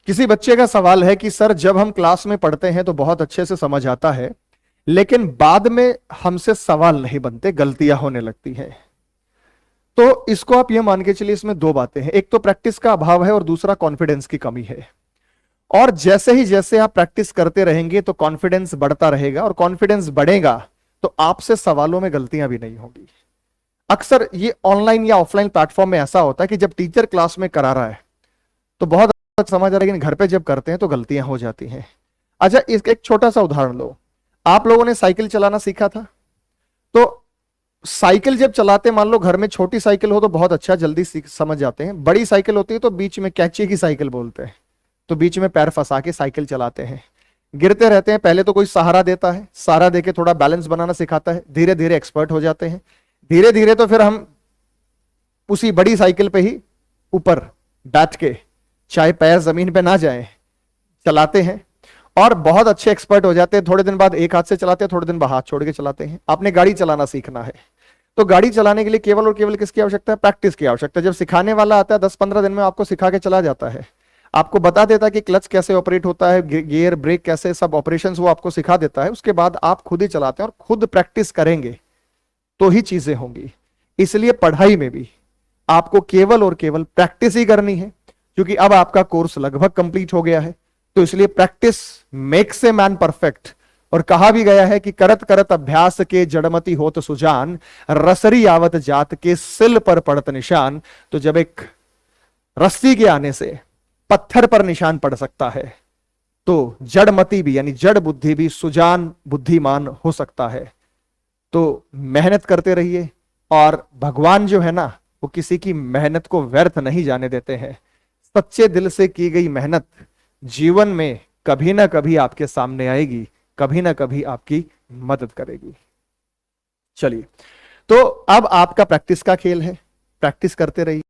किसी बच्चे का सवाल है कि सर जब हम क्लास में पढ़ते हैं तो बहुत अच्छे से समझ आता है, लेकिन बाद में हमसे सवाल नहीं बनते, गलतियां होने लगती हैं। तो इसको आप यह मान के चलिए, इसमें दो बातें हैं, एक तो प्रैक्टिस का अभाव है और दूसरा कॉन्फिडेंस की कमी है। और जैसे आप प्रैक्टिस करते रहेंगे तो कॉन्फिडेंस बढ़ता रहेगा, और कॉन्फिडेंस बढ़ेगा तो आपसे सवालों में गलतियां भी नहीं होंगी। अक्सर ये ऑनलाइन या ऑफलाइन प्लेटफॉर्म में ऐसा होता है कि जब टीचर क्लास में करा रहा है तो बहुत अच्छा समझ आ रहा है, लेकिन घर पे जब करते हैं तो गलतियां हो जाती हैं। अच्छा, एक छोटा सा उदाहरण लो। आप लोगों ने साइकिल चलाना सीखा था, तो साइकिल जब चलाते, मान लो घर में छोटी साइकिल हो तो बहुत अच्छा जल्दी समझ जाते हैं, बड़ी साइकिल होती है तो बीच में कैची की साइकिल बोलते हैं, तो बीच में पैर फंसा के साइकिल चलाते हैं, गिरते रहते हैं। पहले तो कोई सहारा देता है, सहारा देके थोड़ा बैलेंस बनाना सिखाता है, धीरे धीरे एक्सपर्ट हो जाते हैं, धीरे धीरे तो फिर हम उसी बड़ी साइकिल पे ही ऊपर बैठ के, चाहे पैर जमीन पे ना जाए, चलाते हैं और बहुत अच्छे एक्सपर्ट हो जाते हैं। थोड़े दिन बाद एक हाथ से चलाते हैं, थोड़े दिन बाद हाथ छोड़ के चलाते हैं। आपने गाड़ी चलाना सीखना है, तो गाड़ी चलाने के लिए केवल और केवल किसकी आवश्यकता है? प्रैक्टिस की आवश्यकता है। जब सिखाने वाला आता है 10-15 दिन में आपको सिखा के चला जाता है, आपको बता देता है कि क्लच कैसे ऑपरेट होता है, गियर ब्रेक कैसे, सब ऑपरेशंस वो आपको सिखा देता है। उसके बाद आप खुद ही चलाते हैं और खुद प्रैक्टिस करेंगे तो ही चीजें होंगी। इसलिए पढ़ाई में भी आपको केवल और केवल प्रैक्टिस ही करनी है, क्योंकि अब आपका कोर्स लगभग कंप्लीट हो गया है। तो इसलिए practice makes a man perfect. और कहा भी गया है कि करत करत अभ्यास के जड़मती होत सुजान, रसरी आवत जात के सिल पर पड़त निशान। तो जब एक रस्सी के आने से पत्थर पर निशान पड़ सकता है, तो जड़मती भी यानी जड़ बुद्धि भी सुजान बुद्धिमान हो सकता है। तो मेहनत करते रहिए, और भगवान जो है ना, वो किसी की मेहनत को व्यर्थ नहीं जाने देते हैं। सच्चे दिल से की गई मेहनत जीवन में कभी ना कभी आपके सामने आएगी, कभी ना कभी आपकी मदद करेगी। चलिए, तो अब आपका प्रैक्टिस का खेल है, प्रैक्टिस करते रहिए।